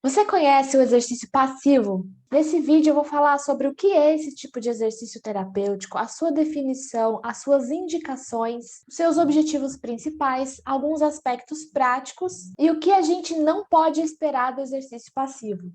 Você conhece o exercício passivo? Nesse vídeo eu vou falar sobre o que é esse tipo de exercício terapêutico, a sua definição, as suas indicações, os seus objetivos principais, alguns aspectos práticos e o que a gente não pode esperar do exercício passivo.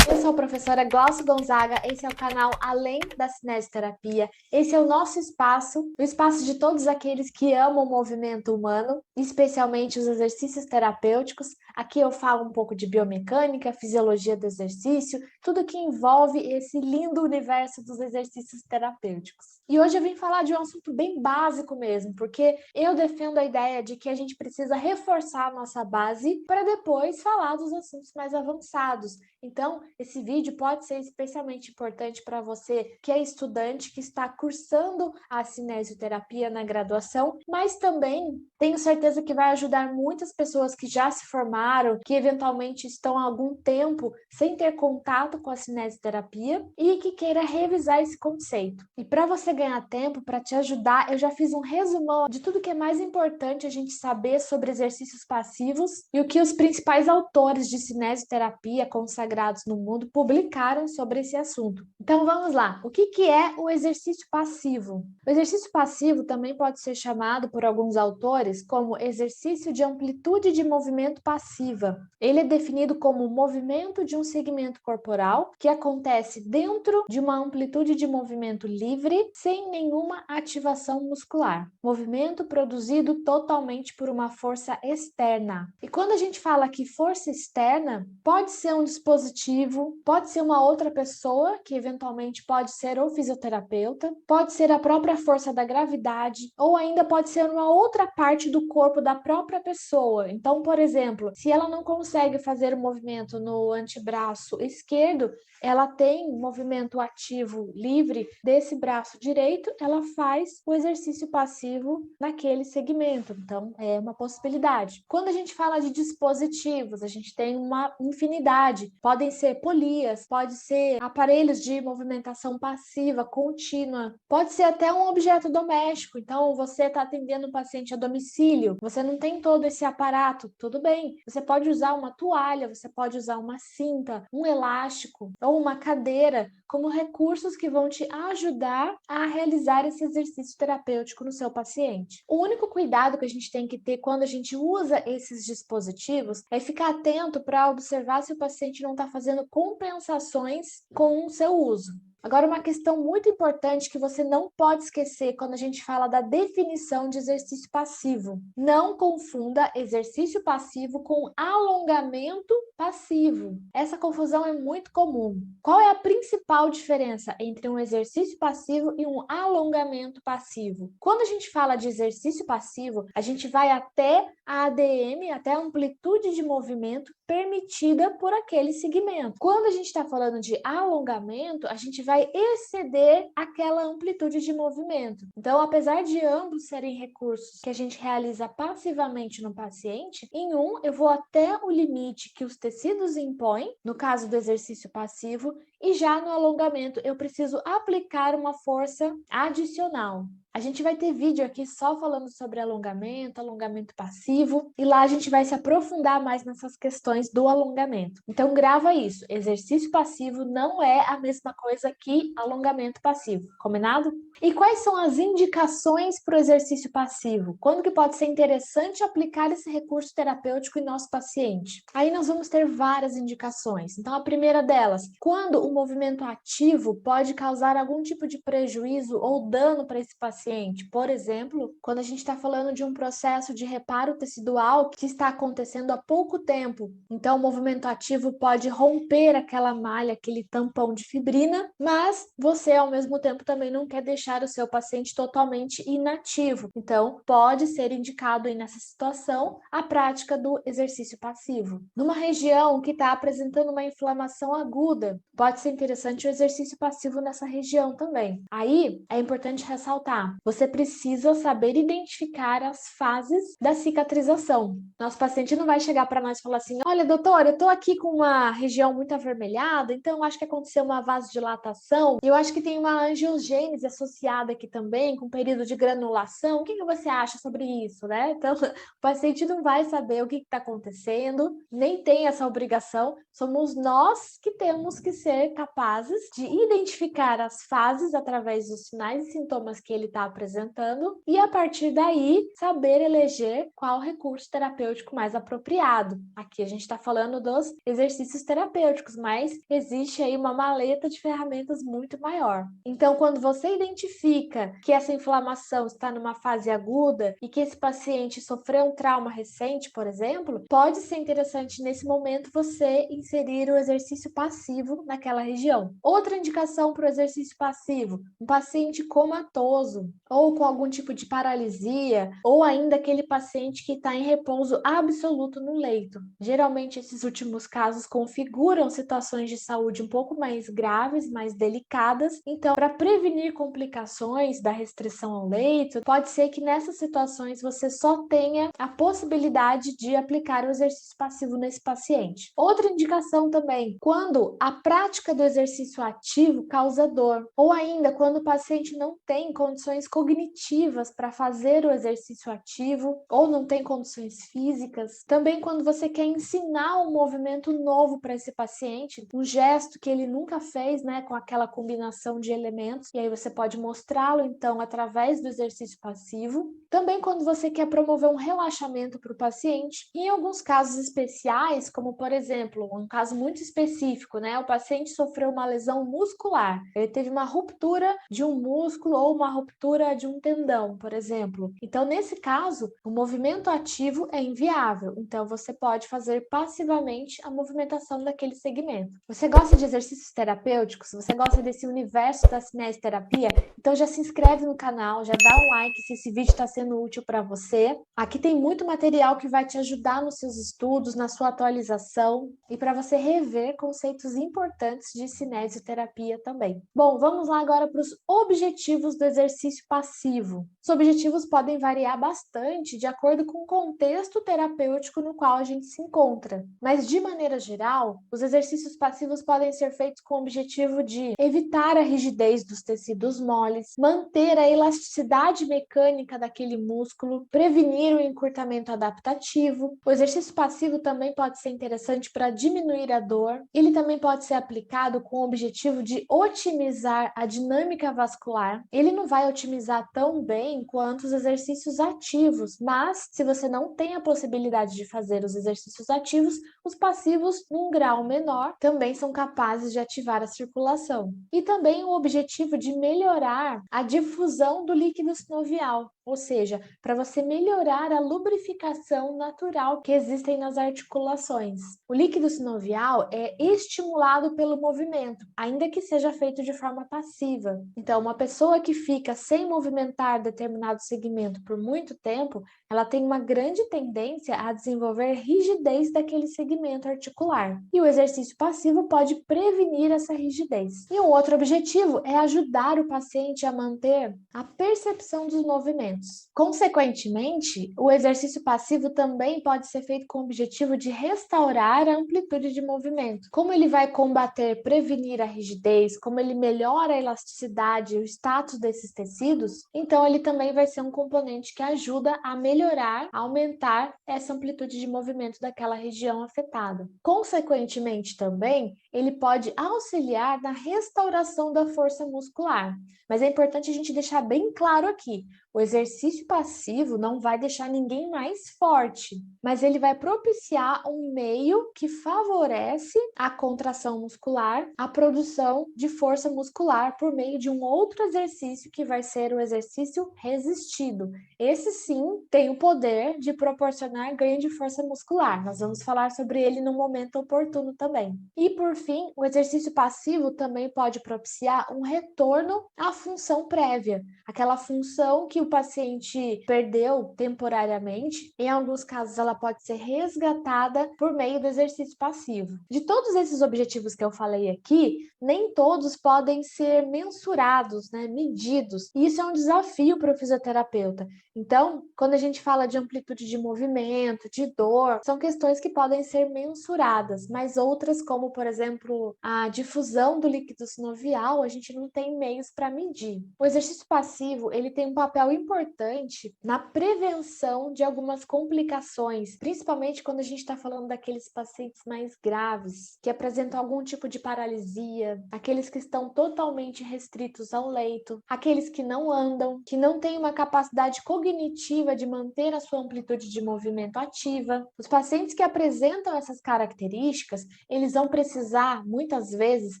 Eu sou a professora Glaucia Gonzaga, esse é o canal Além da Cinesioterapia. Esse é o nosso espaço, o espaço de todos aqueles que amam o movimento humano, especialmente os exercícios terapêuticos. Aqui eu falo um pouco de biomecânica, fisiologia do exercício, tudo que envolve esse lindo universo dos exercícios terapêuticos. E hoje eu vim falar de um assunto bem básico mesmo, porque eu defendo a ideia de que a gente precisa reforçar a nossa base para depois falar dos assuntos mais avançados. Então, esse vídeo pode ser especialmente importante para você que é estudante, que está cursando a cinesioterapia na graduação, mas também tenho certeza que vai ajudar muitas pessoas que já se formaram, que eventualmente estão há algum tempo sem ter contato com a cinesioterapia e que queira revisar esse conceito. E para você ganhar tempo, para te ajudar, eu já fiz um resumão de tudo que é mais importante a gente saber sobre exercícios passivos e o que os principais autores de cinesioterapia consagrados no mundo publicaram sobre esse assunto. Então vamos lá. O que é o exercício passivo? O exercício passivo também pode ser chamado por alguns autores como exercício de amplitude de movimento passiva. Ele é definido como o movimento de um segmento corporal que acontece dentro de uma amplitude de movimento livre, sem nenhuma ativação muscular. Movimento produzido totalmente por uma força externa. E quando a gente fala que força externa, pode ser um dispositivo, pode ser uma outra pessoa, que eventualmente pode ser ou fisioterapeuta, pode ser a própria força da gravidade, ou ainda pode ser uma outra parte do corpo da própria pessoa. Então, por exemplo, se ela não consegue fazer o movimento no antebraço esquerdo, ela tem movimento ativo livre desse braço direito, ela faz o exercício passivo naquele segmento. Então, é uma possibilidade. Quando a gente fala de dispositivos, a gente tem uma infinidade. Podem ser polias, pode ser aparelhos de movimentação passiva, contínua, pode ser até um objeto doméstico. Então, você está atendendo um paciente a domicílio, você não tem todo esse aparato, tudo bem. Você pode usar uma toalha, você pode usar uma cinta, um elástico ou uma cadeira como recursos que vão te ajudar a realizar esse exercício terapêutico no seu paciente. O único cuidado que a gente tem que ter quando a gente usa esses dispositivos é ficar atento para observar se o paciente não está fazendo compensações com o seu uso. Agora, uma questão muito importante que você não pode esquecer quando a gente fala da definição de exercício passivo. Não confunda exercício passivo com alongamento passivo. Essa confusão é muito comum. Qual é a principal diferença entre um exercício passivo e um alongamento passivo? Quando a gente fala de exercício passivo, a gente vai até a ADM, até a amplitude de movimento permitida por aquele segmento. Quando a gente está falando de alongamento, a gente vai exceder aquela amplitude de movimento. Então, apesar de ambos serem recursos que a gente realiza passivamente no paciente, em um eu vou até o limite que os tecidos impõem, no caso do exercício passivo, e já no alongamento eu preciso aplicar uma força adicional. A gente vai ter vídeo aqui só falando sobre alongamento, alongamento passivo, e lá a gente vai se aprofundar mais nessas questões do alongamento. Então grava isso, exercício passivo não é a mesma coisa que alongamento passivo, combinado? E quais são as indicações para o exercício passivo? Quando que pode ser interessante aplicar esse recurso terapêutico em nosso paciente? Aí nós vamos ter várias indicações. Então a primeira delas, quando o movimento ativo pode causar algum tipo de prejuízo ou dano para esse paciente. Por exemplo, quando a gente está falando de um processo de reparo tecidual que está acontecendo há pouco tempo, então o movimento ativo pode romper aquela malha, aquele tampão de fibrina, mas você ao mesmo tempo também não quer deixar o seu paciente totalmente inativo. Então, pode ser indicado aí nessa situação a prática do exercício passivo. Numa região que está apresentando uma inflamação aguda, pode ser interessante o exercício passivo nessa região também. Aí é importante ressaltar: você precisa saber identificar as fases da cicatrização. Nosso paciente não vai chegar para nós e falar assim: olha, doutor, eu tô aqui com uma região muito avermelhada, então eu acho que aconteceu uma vasodilatação, e eu acho que tem uma angiogênese associada aqui também, com período de granulação. O que você acha sobre isso, né? Então, o paciente não vai saber o que está acontecendo, nem tem essa obrigação. Somos nós que temos que ser capazes de identificar as fases através dos sinais e sintomas que ele está apresentando e, a partir daí, saber eleger qual recurso terapêutico mais apropriado. Aqui a gente está falando dos exercícios terapêuticos, mas existe aí uma maleta de ferramentas muito maior. Então, quando você identifica que essa inflamação está numa fase aguda e que esse paciente sofreu um trauma recente, por exemplo, pode ser interessante nesse momento você inserir o exercício passivo naquela região. Outra indicação para o exercício passivo: um paciente comatoso ou com algum tipo de paralisia, ou ainda aquele paciente que está em repouso absoluto no leito. Geralmente esses últimos casos configuram situações de saúde um pouco mais graves, mais delicadas. Então, para prevenir complicações da restrição ao leito, pode ser que nessas situações você só tenha a possibilidade de aplicar o exercício passivo nesse paciente. Outra indicação também: quando a prática do exercício ativo causa dor, ou ainda quando o paciente não tem condições cognitivas para fazer o exercício ativo, ou não tem condições físicas. Também quando você quer ensinar um movimento novo para esse paciente, um gesto que ele nunca fez, né, com aquela combinação de elementos, e aí você pode mostrá-lo então através do exercício passivo. Também quando você quer promover um relaxamento para o paciente. Em alguns casos especiais, como por exemplo, um caso muito específico, né, o paciente sofreu uma lesão muscular, ele teve uma ruptura de um músculo ou uma ruptura de um tendão, por exemplo. Então, nesse caso, o movimento ativo é inviável. Então, você pode fazer passivamente a movimentação daquele segmento. Você gosta de exercícios terapêuticos? Você gosta desse universo da cinesioterapia? Então, já se inscreve no canal, já dá um like se esse vídeo está sendo útil para você. Aqui tem muito material que vai te ajudar nos seus estudos, na sua atualização e para você rever conceitos importantes de cinesioterapia também. Bom, vamos lá agora para os objetivos do exercício passivo. Os objetivos podem variar bastante de acordo com o contexto terapêutico no qual a gente se encontra, mas de maneira geral, os exercícios passivos podem ser feitos com o objetivo de evitar a rigidez dos tecidos moles, manter a elasticidade mecânica daquele músculo, prevenir o encurtamento adaptativo. O exercício passivo também pode ser interessante para diminuir a dor. Ele também pode ser aplicado com o objetivo de otimizar a dinâmica vascular. Ele não vai otimizar tão bem quanto os exercícios ativos, mas se você não tem a possibilidade de fazer os exercícios ativos, os passivos, num grau menor, também são capazes de ativar a circulação. E também o objetivo de melhorar a difusão do líquido sinovial, ou seja, para você melhorar a lubrificação natural que existem nas articulações. O líquido sinovial é estimulado pelo movimento, ainda que seja feito de forma passiva. Então, uma pessoa que fica sem movimentar determinado segmento por muito tempo, ela tem uma grande tendência a desenvolver rigidez daquele segmento articular. E o exercício passivo pode prevenir essa rigidez. E um outro objetivo é ajudar o paciente a manter a percepção dos movimentos. Consequentemente, o exercício passivo também pode ser feito com o objetivo de restaurar a amplitude de movimento. Como ele vai combater, prevenir a rigidez, como ele melhora a elasticidade e o status desses tecidos, então ele também vai ser um componente que ajuda a melhorar, a aumentar essa amplitude de movimento daquela região afetada. Consequentemente também, ele pode auxiliar na restauração da força muscular. Mas é importante a gente deixar bem claro aqui: o exercício passivo não vai deixar ninguém mais forte, mas ele vai propiciar um meio que favorece a contração muscular, a produção de força muscular por meio de um outro exercício que vai ser o exercício resistido. Esse sim tem o poder de proporcionar ganho de força muscular. Nós vamos falar sobre ele no momento oportuno também. E por fim, o exercício passivo também pode propiciar um retorno à função prévia, aquela função que o paciente perdeu temporariamente, em alguns casos ela pode ser resgatada por meio do exercício passivo. De todos esses objetivos que eu falei aqui, nem todos podem ser mensurados, né, medidos. E isso é um desafio para o fisioterapeuta. Então, quando a gente fala de amplitude de movimento, de dor, são questões que podem ser mensuradas, mas outras, como por exemplo, a difusão do líquido sinovial, a gente não tem meios para medir. O exercício passivo, ele tem um papel importante na prevenção de algumas complicações, principalmente quando a gente está falando daqueles pacientes mais graves, que apresentam algum tipo de paralisia, aqueles que estão totalmente restritos ao leito, aqueles que não andam, que não têm uma capacidade cognitiva de manter a sua amplitude de movimento ativa. Os pacientes que apresentam essas características, eles vão precisar, muitas vezes,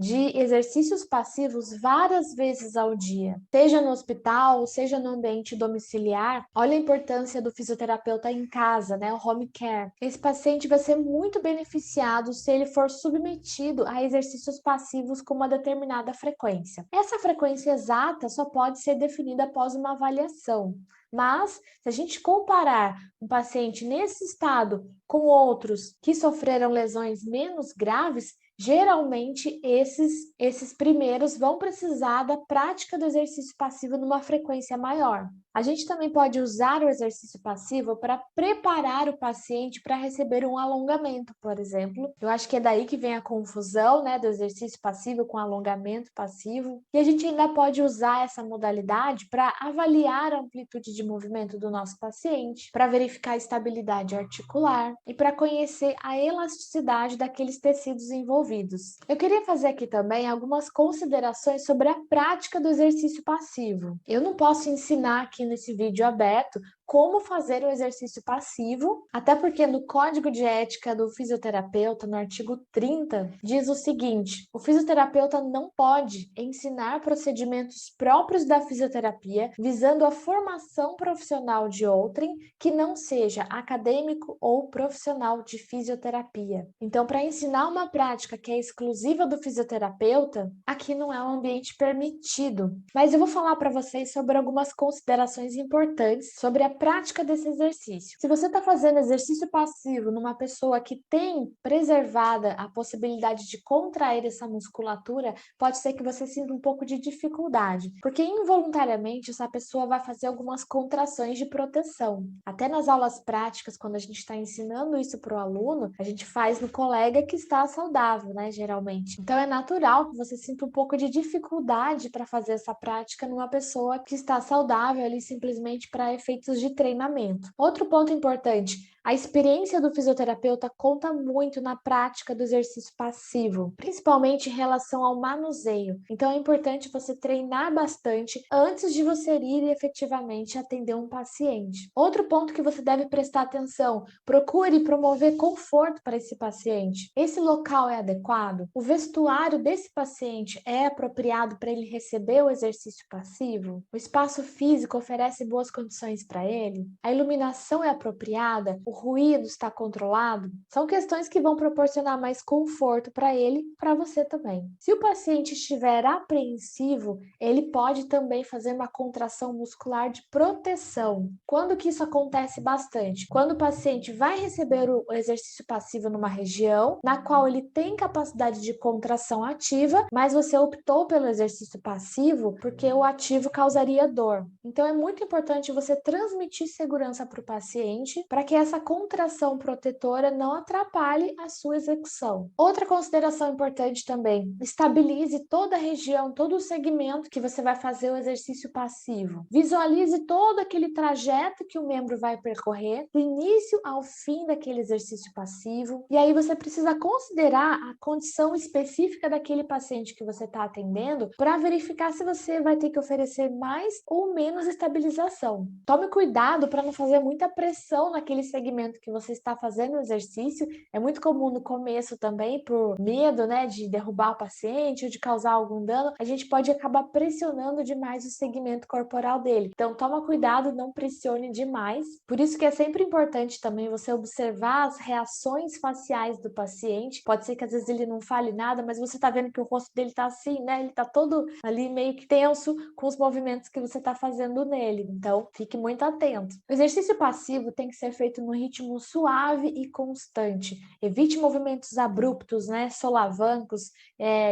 de exercícios passivos várias vezes ao dia, seja no hospital, seja no ambiente domiciliar. Olha a importância do fisioterapeuta em casa, né? O home care. Esse paciente vai ser muito beneficiado se ele for submetido a exercícios passivos com uma determinada frequência. Essa frequência exata só pode ser definida após uma avaliação. Mas, se a gente comparar um paciente nesse estado com outros que sofreram lesões menos graves, geralmente esses primeiros vão precisar da prática do exercício passivo numa frequência maior. A gente também pode usar o exercício passivo para preparar o paciente para receber um alongamento, por exemplo. Eu acho que é daí que vem a confusão, né, do exercício passivo com alongamento passivo. E a gente ainda pode usar essa modalidade para avaliar a amplitude de movimento do nosso paciente, para verificar a estabilidade articular e para conhecer a elasticidade daqueles tecidos envolvidos. Eu queria fazer aqui também algumas considerações sobre a prática do exercício passivo. Eu não posso ensinar aqui nesse vídeo aberto como fazer o exercício passivo, até porque no Código de Ética do Fisioterapeuta, no artigo 30, diz o seguinte: o fisioterapeuta não pode ensinar procedimentos próprios da fisioterapia visando a formação profissional de outrem que não seja acadêmico ou profissional de fisioterapia. Então, para ensinar uma prática que é exclusiva do fisioterapeuta, aqui não é um ambiente permitido. Mas eu vou falar para vocês sobre algumas considerações importantes sobre a prática desse exercício. Se você está fazendo exercício passivo numa pessoa que tem preservada a possibilidade de contrair essa musculatura, pode ser que você sinta um pouco de dificuldade, porque involuntariamente essa pessoa vai fazer algumas contrações de proteção. Até nas aulas práticas, quando a gente está ensinando isso para o aluno, a gente faz no colega que está saudável, né, geralmente. Então é natural que você sinta um pouco de dificuldade para fazer essa prática numa pessoa que está saudável ali simplesmente para efeitos de treinamento. Outro ponto importante: a experiência do fisioterapeuta conta muito na prática do exercício passivo, principalmente em relação ao manuseio. Então é importante você treinar bastante antes de você ir efetivamente atender um paciente. Outro ponto que você deve prestar atenção: procure promover conforto para esse paciente. Esse local é adequado? O vestuário desse paciente é apropriado para ele receber o exercício passivo? O espaço físico oferece boas condições para ele? A iluminação é apropriada? O ruído está controlado? São questões que vão proporcionar mais conforto para ele e para você também. Se o paciente estiver apreensivo, ele pode também fazer uma contração muscular de proteção. Quando que isso acontece bastante? Quando o paciente vai receber o exercício passivo numa região na qual ele tem capacidade de contração ativa, mas você optou pelo exercício passivo porque o ativo causaria dor. Então é muito importante você transmitir segurança para o paciente para que essa contração protetora não atrapalhe a sua execução. Outra consideração importante também: estabilize toda a região, todo o segmento que você vai fazer o exercício passivo. Visualize todo aquele trajeto que o membro vai percorrer, do início ao fim daquele exercício passivo. E aí você precisa considerar a condição específica daquele paciente que você está atendendo para verificar se você vai ter que oferecer mais ou menos estabilização. Tome cuidado para não fazer muita pressão naquele segmento segmento que você está fazendo o exercício. É muito comum no começo também, por medo, né, de derrubar o paciente ou de causar algum dano, a gente pode acabar pressionando demais o segmento corporal dele. Então, toma cuidado, não pressione demais. Por isso que é sempre importante também você observar as reações faciais do paciente. Pode ser que às vezes ele não fale nada, mas você tá vendo que o rosto dele tá assim, né? Ele tá todo ali meio que tenso com os movimentos que você tá fazendo nele. Então, fique muito atento. O exercício passivo tem que ser feito num ritmo suave e constante. Evite movimentos abruptos, né? Solavancos,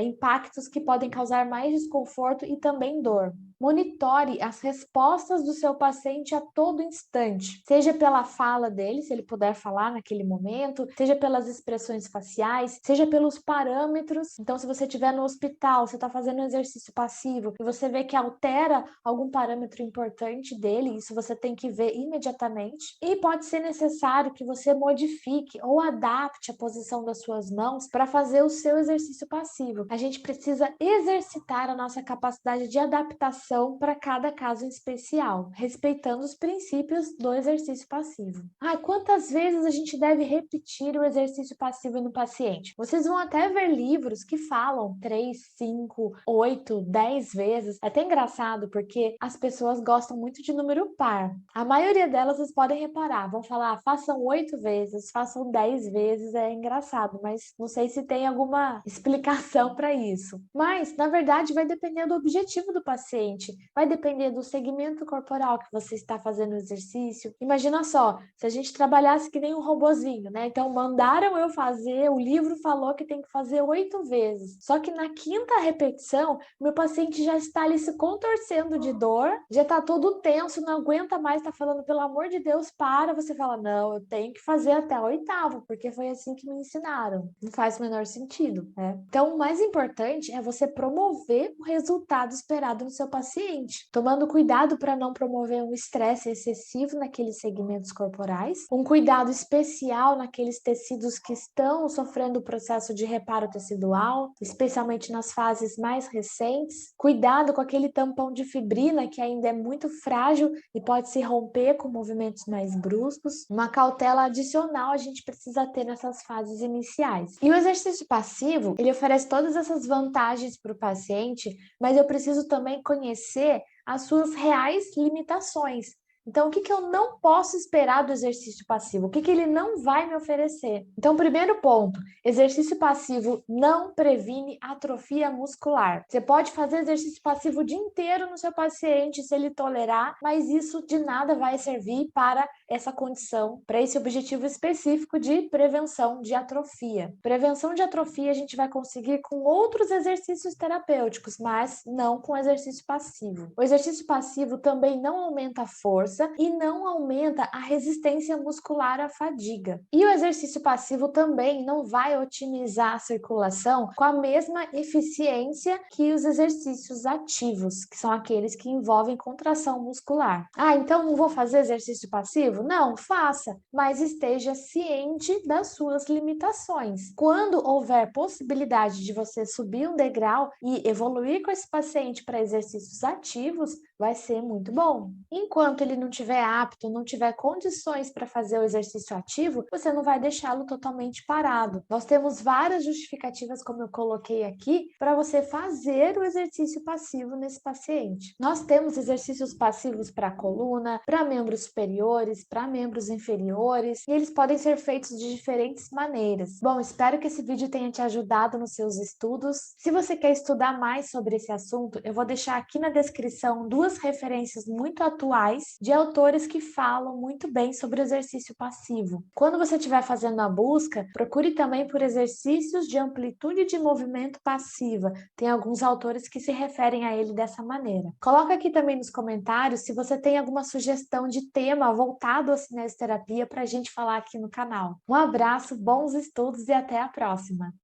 impactos que podem causar mais desconforto e também dor. Monitore as respostas do seu paciente a todo instante, seja pela fala dele, se ele puder falar naquele momento, seja pelas expressões faciais, seja pelos parâmetros. Então, se você estiver no hospital, você está fazendo um exercício passivo e você vê que altera algum parâmetro importante dele, isso você tem que ver imediatamente. E pode ser necessário que você modifique ou adapte a posição das suas mãos para fazer o seu exercício passivo. A gente precisa exercitar a nossa capacidade de adaptação para cada caso em especial, respeitando os princípios do exercício passivo. Quantas vezes a gente deve repetir o exercício passivo no paciente? Vocês vão até ver livros que falam 3, 5, 8, 10 vezes. É até engraçado porque as pessoas gostam muito de número par. A maioria delas, vocês podem reparar, vão falar, façam 8 vezes, façam 10 vezes, é engraçado, mas não sei se tem alguma explicação para isso. Mas, na verdade, vai depender do objetivo do paciente. Vai depender do segmento corporal que você está fazendo o exercício. Imagina só, se a gente trabalhasse que nem um robozinho, né? Então, mandaram eu fazer, o livro falou que tem que fazer 8 vezes. Só que na quinta repetição, meu paciente já está ali se contorcendo de dor, já está todo tenso, não aguenta mais, está falando, pelo amor de Deus, para. Você fala, não, eu tenho que fazer até o 8º, porque foi assim que me ensinaram. Não faz o menor sentido, né? Então, o mais importante é você promover o resultado esperado no seu paciente, tomando cuidado para não promover um estresse excessivo naqueles segmentos corporais, um cuidado especial naqueles tecidos que estão sofrendo o processo de reparo tecidual, especialmente nas fases mais recentes, cuidado com aquele tampão de fibrina que ainda é muito frágil e pode se romper com movimentos mais bruscos. Uma cautela adicional a gente precisa ter nessas fases iniciais. E o exercício passivo, ele oferece todas essas vantagens para o paciente, mas eu preciso também conhecer as suas reais limitações. Então, o que eu não posso esperar do exercício passivo? O que ele não vai me oferecer? Então, primeiro ponto, exercício passivo não previne atrofia muscular. Você pode fazer exercício passivo o dia inteiro no seu paciente, se ele tolerar, mas isso de nada vai servir para essa condição, para esse objetivo específico de prevenção de atrofia. Prevenção de atrofia a gente vai conseguir com outros exercícios terapêuticos, mas não com exercício passivo. O exercício passivo também não aumenta a força e não aumenta a resistência muscular à fadiga. E o exercício passivo também não vai otimizar a circulação com a mesma eficiência que os exercícios ativos, que são aqueles que envolvem contração muscular. Então não vou fazer exercício passivo? Não, faça, mas esteja ciente das suas limitações. Quando houver possibilidade de você subir um degrau e evoluir com esse paciente para exercícios ativos, vai ser muito bom. Enquanto ele não tiver apto, não tiver condições para fazer o exercício ativo, você não vai deixá-lo totalmente parado. Nós temos várias justificativas, como eu coloquei aqui, para você fazer o exercício passivo nesse paciente. Nós temos exercícios passivos para a coluna, para membros superiores, para membros inferiores, e eles podem ser feitos de diferentes maneiras. Bom, espero que esse vídeo tenha te ajudado nos seus estudos. Se você quer estudar mais sobre esse assunto, eu vou deixar aqui na descrição duas referências muito atuais de autores que falam muito bem sobre o exercício passivo. Quando você estiver fazendo a busca, procure também por exercícios de amplitude de movimento passiva. Tem alguns autores que se referem a ele dessa maneira. Coloca aqui também nos comentários se você tem alguma sugestão de tema voltado à cinesioterapia para a gente falar aqui no canal. Um abraço, bons estudos e até a próxima!